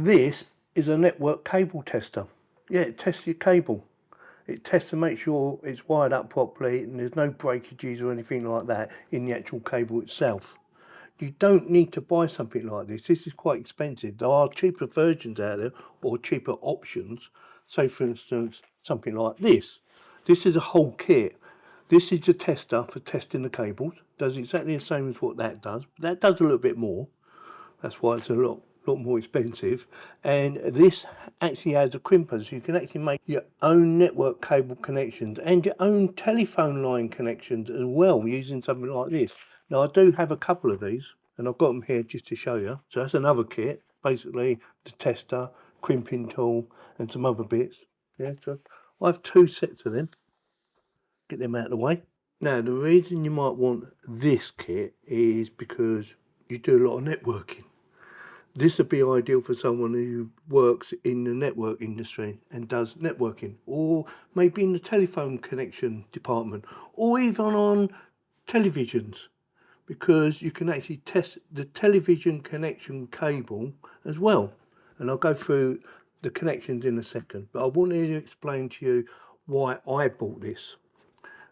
This is a network cable tester. Yeah, it tests your cable. It tests to make sure it's wired up properly and there's no breakages or anything like that in the actual cable itself. You don't need to buy something like this. This is quite expensive. There are cheaper versions out there or cheaper options. Say for instance, something like this. This is a whole kit. This is a tester for testing the cables. Does exactly the same as what that does. That does a little bit more. That's why it's a lot more expensive. And this actually has a crimper, so you can actually make your own network cable connections and your own telephone line connections as well using something like this. Now I do have a couple of these and I've got them here just to show you. So that's another kit, basically the tester, crimping tool and some other bits. Yeah, so I have 2 sets of them. Get them out of the way. Now the reason you might want this kit is because you do a lot of networking. This would be ideal for someone who works in the network industry and does networking, or maybe in the telephone connection department, or even on televisions, because you can actually test the television connection cable as well. And I'll go through the connections in a second, but I wanted to explain to you why I bought this.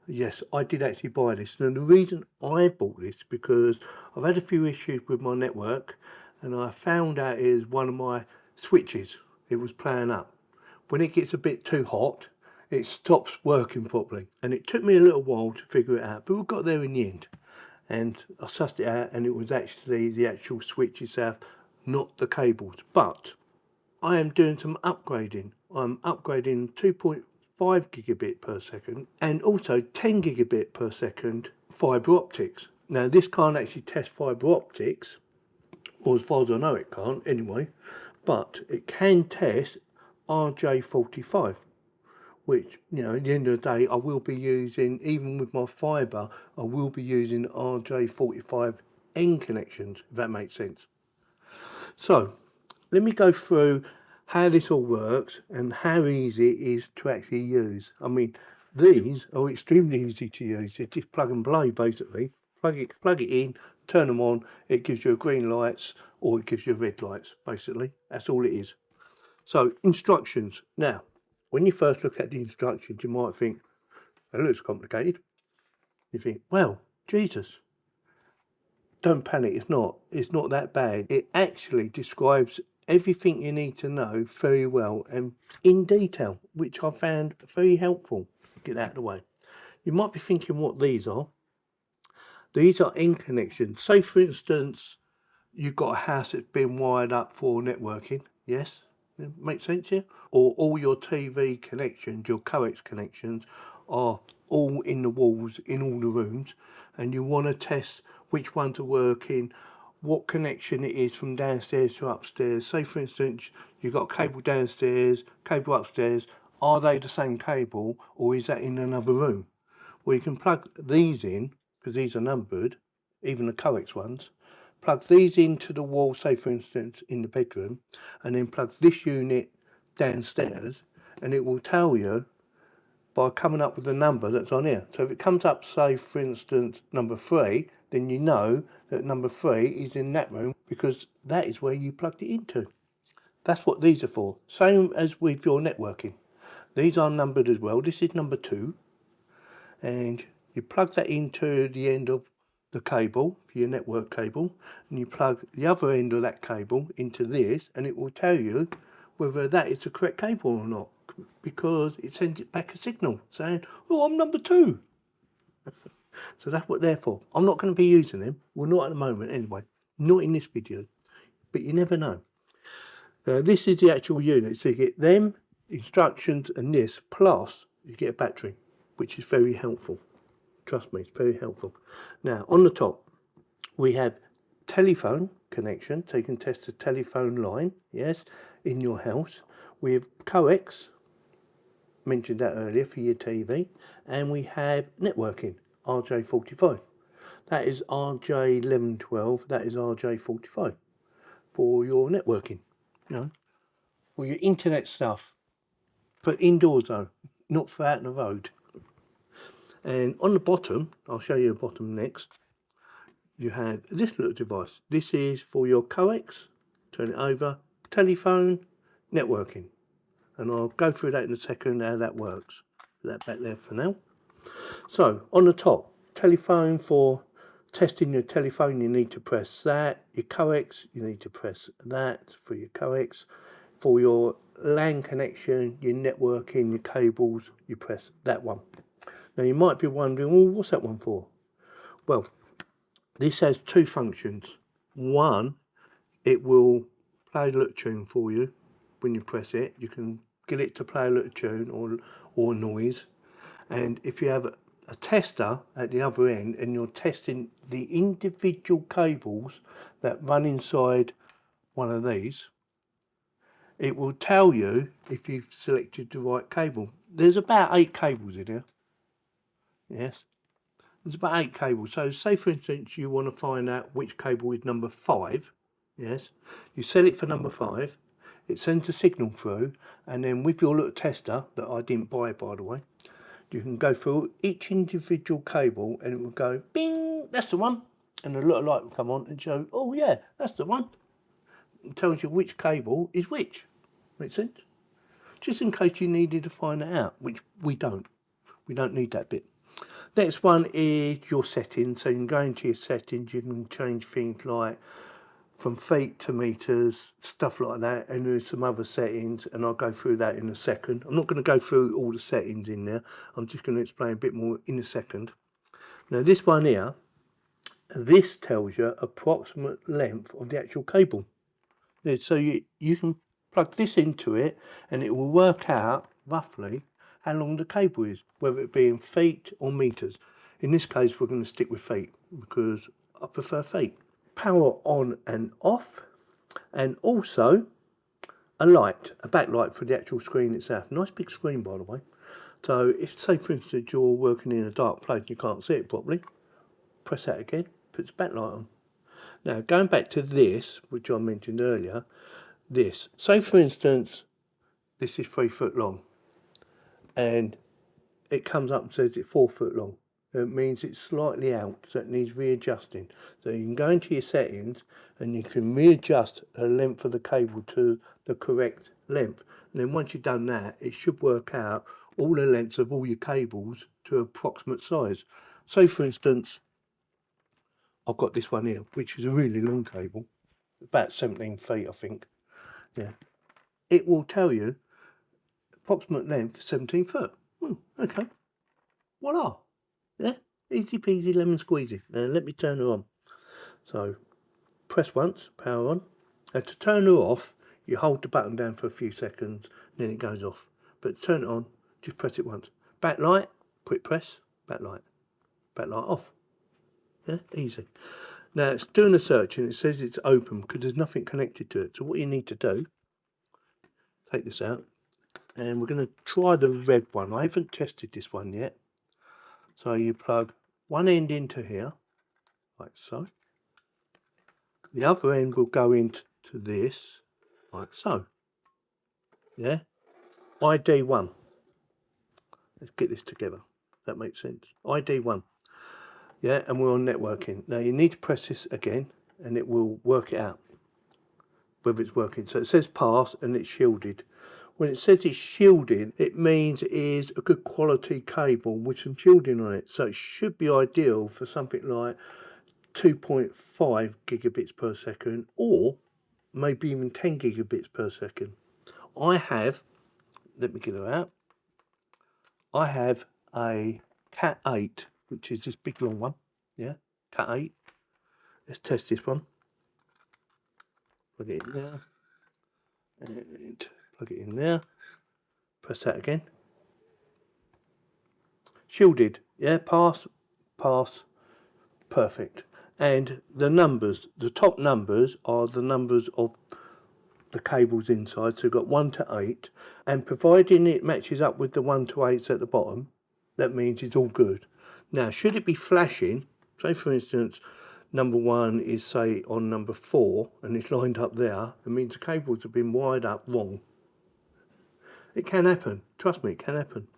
Yes, I did actually buy this. And the reason I bought this because I've had a few issues with my network and I found out is one of my switches, it was playing up. When it gets a bit too hot, it stops working properly. And it took me a little while to figure it out, but we got there in the end. And I sussed it out and it was actually the actual switch itself, not the cables. But I am doing some upgrading. I'm upgrading 2.5 gigabit per second and also 10 gigabit per second fibre optics. Now this can't actually test fibre optics, or as far as I know it can't anyway, but it can test RJ45, which, you know, at the end of the day I will be using, even with my fibre, I will be using RJ45N connections, if that makes sense. So let me go through how this all works and how easy it is to actually use. I mean, these are extremely easy to use. It's just plug and play basically. Plug it in, turn them on, it gives you green lights or it gives you red lights basically. That's all it is. So instructions. Now, when you first look at the instructions, you might think, it looks complicated. You think, well, Jesus. Don't panic, it's not that bad. It actually describes everything you need to know very well and in detail, which I found very helpful. Get out of the way. You might be thinking what these are. These are end connections. Say for instance, you've got a house that's been wired up for networking, yes? Makes sense here? Or all your TV connections, your coax connections are all in the walls, in all the rooms, and you want to test which ones are working, what connection it is from downstairs to upstairs. Say for instance, you've got a cable downstairs, cable upstairs, are they the same cable or is that in another room? Well, you can plug these in, because these are numbered, even the coax ones, plug these into the wall, say for instance in the bedroom, and then plug this unit downstairs, and it will tell you by coming up with the number that's on here. So if it comes up, say for instance number 3, then you know that number 3 is in that room because that is where you plugged it into. That's what these are for. Same as with your networking. These are numbered as well. This is number 2, and you plug that into the end of the cable for your network cable, and you plug the other end of that cable into this, and it will tell you whether that is the correct cable or not, because it sends it back a signal saying, oh, I'm number 2. So that's what they're for. I'm not going to be using them. Well, not at the moment anyway. Not in this video. But you never know. This is the actual unit. So you get them, instructions, and this, plus you get a battery, which is very helpful. Trust me, it's very helpful. Now, on the top, we have telephone connection. So you can test the telephone line, yes, in your house. We have coax, mentioned that earlier, for your TV. And we have networking. RJ45. That is RJ1112, that is RJ45 for your networking, you know, for your internet stuff, for indoors though, not for out in the road. And on the bottom, I'll show you the bottom next, you have this little device. This is for your coax, turn it over, telephone, networking. And I'll go through that in a second, how that works. Put that back there for now. So, on the top, telephone, for testing your telephone, you need to press that. Your coax, you need to press that for your coax. For your LAN connection, your networking, your cables, you press that one. Now, you might be wondering, well, what's that one for? Well, this has two functions. One, it will play a little tune for you when you press it. You can get it to play a little tune or noise. And if you have a tester at the other end and you're testing the individual cables that run inside one of these, it will tell you if you've selected the right cable. There's about 8 cables in here. Yes, there's about 8 cables. So say for instance you want to find out which cable is number 5. Yes, you set it for number 5. It sends a signal through, and then with your little tester that I didn't buy, by the way, you can go through each individual cable and it will go bing, that's the one, and a little light will come on and show, oh yeah, that's the one. It tells you which cable is which. Make sense? Just in case you needed to find that out, which we don't need that bit. Next one is your settings. So you can go into your settings, you can change things like from feet to meters, stuff like that, and there's some other settings, and I'll go through that in a second. I'm not going to go through all the settings in there, I'm just going to explain a bit more in a second. Now this one here, this tells you approximate length of the actual cable. So you can plug this into it and it will work out roughly how long the cable is, whether it be in feet or meters. In this case we're going to stick with feet because I prefer feet. Power on and off, and also a light, a backlight for the actual screen itself. Nice big screen, by the way. So if, say for instance, you're working in a dark place and you can't see it properly, press that again, puts the backlight on. Now going back to this, which I mentioned earlier, this, say for instance this is 3 foot long and it comes up and says it's 4 foot long. It means it's slightly out, so it needs readjusting. So you can go into your settings and you can readjust the length of the cable to the correct length. And then once you've done that, it should work out all the lengths of all your cables to approximate size. So for instance, I've got this one here, which is a really long cable, about 17 feet, I think. Yeah. It will tell you approximate length 17 foot. Okay. Voila. Yeah, easy peasy lemon squeezy. Now let me turn her on. So press once, power on. And to turn her off, you hold the button down for a few seconds, then it goes off. But to turn it on, just press it once. Backlight, quick press, backlight off. Yeah, easy. Now it's doing a search and it says it's open because there's nothing connected to it. So what you need to do, take this out, and we're going to try the red one. I haven't tested this one yet. So you plug one end into here, like so. The other end will go into this, like so. Yeah, ID1. Let's get this together. That makes sense. ID1. Yeah, and we're on networking. Now you need to press this again, and it will work it out whether it's working. So it says pass, and it's shielded. When it says it's shielded, it means it is a good quality cable with some shielding on it. So it should be ideal for something like 2.5 gigabits per second, or maybe even 10 gigabits per second. I have, let me get it out, I have a Cat 8, which is this big long one. Yeah, Cat 8. Let's test this one. Plug it in there. And plug it in there. Press that again. Shielded. Yeah, pass, perfect. And the numbers, the top numbers are the numbers of the cables inside. So you've got 1 to 8. And providing it matches up with the 1 to 8s at the bottom, that means it's all good. Now, should it be flashing, say for instance, number 1 is say on number 4 and it's lined up there, it means the cables have been wired up wrong. It can happen, trust me, it can happen.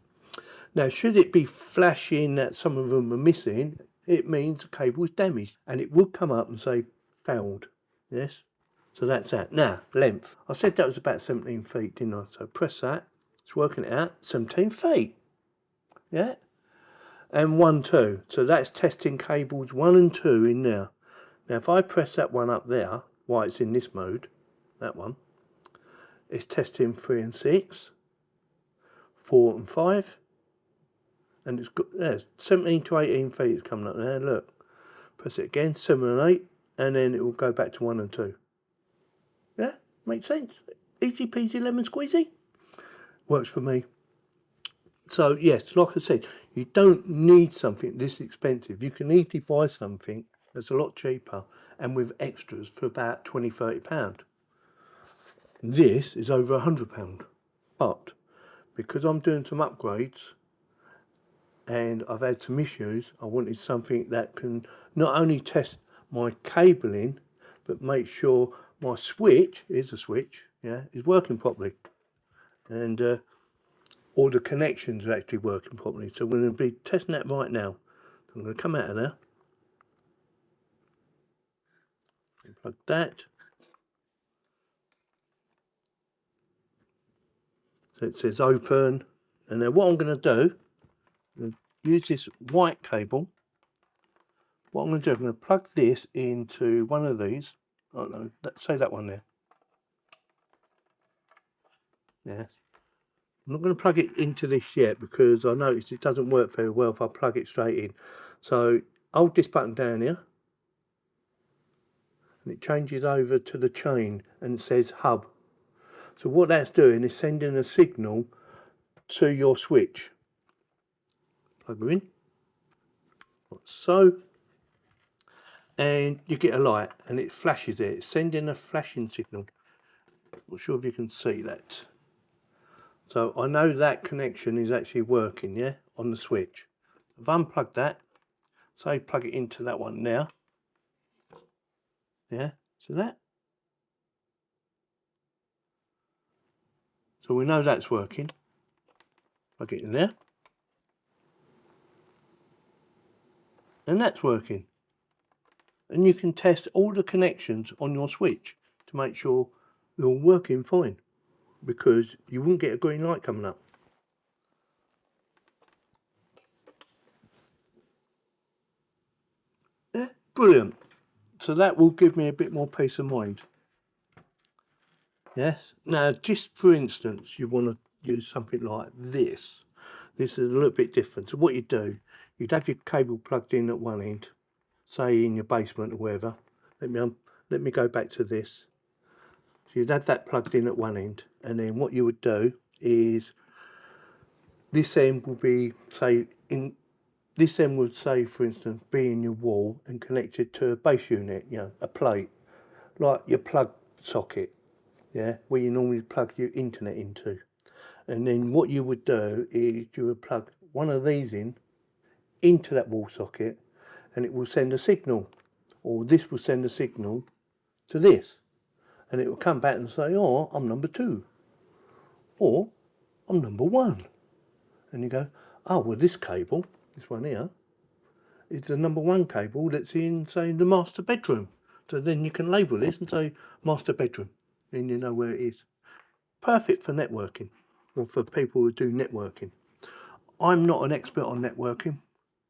Now, should it be flashing that some of them are missing, it means the cable is damaged, and it would come up and say failed. Yes, So that's that. Now, length. I said that was about 17 feet, didn't I? So press that. It's working it out. 17 feet. Yeah? And 1, 2. So that's testing cables 1 and 2 in there. Now, if I press that one up there, while it's in this mode, that one, it's testing 3 and 6, 4 and 5, and it's got, there's 17 to 18 feet is coming up there. Look, press it again, 7 and 8, and then it will go back to 1 and 2. Yeah, makes sense. Easy peasy lemon squeezy. Works for me. So yes, like I said, you don't need something this expensive. You can easily buy something that's a lot cheaper and with extras for about £20–30. This is over £100. But because I'm doing some upgrades and I've had some issues, I wanted something that can not only test my cabling, but make sure my switch, is a switch, yeah, is working properly. And all the connections are actually working properly. So we're going to be testing that right now. So I'm going to come out of there. Plug that. So it says open. And then what I'm going to do, use this white cable. What I'm going to do, I'm going to plug this into one of these. Oh no, say that one there. Yeah. I'm not going to plug it into this yet because I noticed it doesn't work very well if I plug it straight in. So hold this button down here. And it changes over to the chain and it says hub. So what that's doing is sending a signal to your switch. Plug her in, like so, and you get a light and it flashes it. It's sending a flashing signal. Not sure if you can see that. So I know that connection is actually working, yeah, on the switch. I've unplugged that, so plug it into that one now. Yeah, see that? So we know that's working. Plug it in there. And that's working. And you can test all the connections on your switch to make sure they're all working fine, because you wouldn't get a green light coming up. Yeah, brilliant. So that will give me a bit more peace of mind. Yes. Now, just for instance, you want to use something like this. This is a little bit different. So what you do, you'd have your cable plugged in at one end, say in your basement or wherever. Let me go back to this. So you'd have that plugged in at one end, and then what you would do is this end will be, say, this end would say, for instance, be in your wall and connected to a base unit, you know, a plate, like your plug socket, yeah, where you normally plug your internet into. And then what you would do is you would plug one of these into that wall socket, and it will send a signal, or this will send a signal to this, and it will come back and say, oh, I'm number 2, or I'm number 1. And you go, oh, well, this cable, this one here, is the number 1 cable that's in, say, the master bedroom. So then you can label this and say master bedroom, and you know where it is. Perfect for networking, or for people who do networking. I'm not an expert on networking.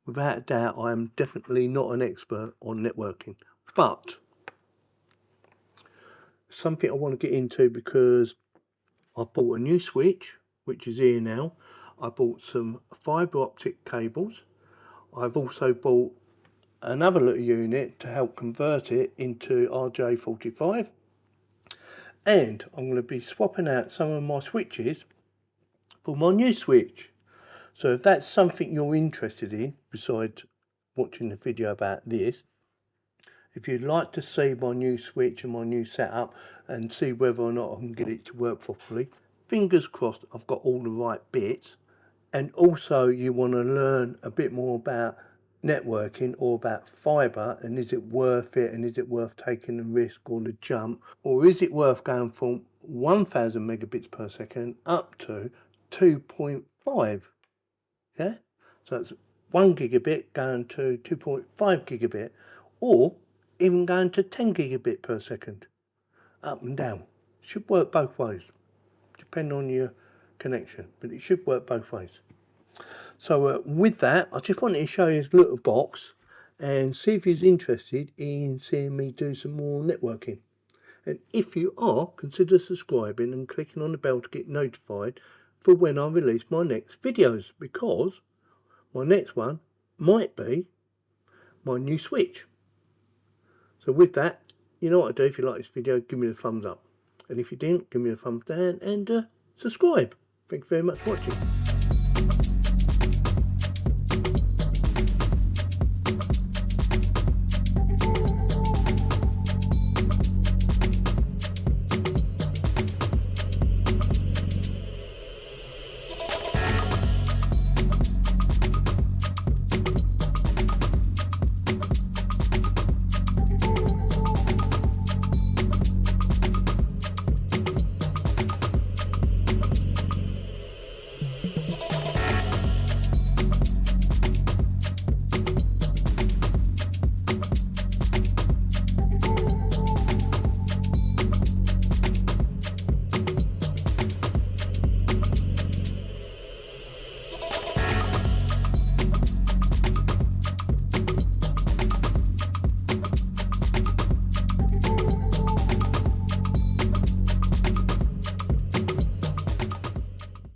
Without a doubt, I am definitely not an expert on networking. But something I want to get into, because I bought a new switch, which is here now. I bought some fibre optic cables. I've also bought another little unit to help convert it into RJ45. And I'm going to be swapping out some of my switches for my new switch. So if that's something you're interested in, besides watching the video about this, if you'd like to see my new switch and my new setup and see whether or not I can get it to work properly, fingers crossed I've got all the right bits. And also you want to learn a bit more about networking or about fibre, and is it worth it, and is it worth taking the risk or the jump, or is it worth going from 1000 megabits per second up to 2.5? Yeah, so it's 1 gigabit going to 2.5 gigabit, or even going to 10 gigabit per second. up and down. It should work both ways, depending on your connection, but it should work both ways. So with that, I just wanted to show you this little box and see if you're interested in seeing me do some more networking. And if you are, consider subscribing and clicking on the bell to get notified for when I release my next videos, because my next one might be my new switch. So with that, you know what to do. If you like this video, give me a thumbs up. And if you didn't, give me a thumbs down and subscribe. Thank you very much for watching.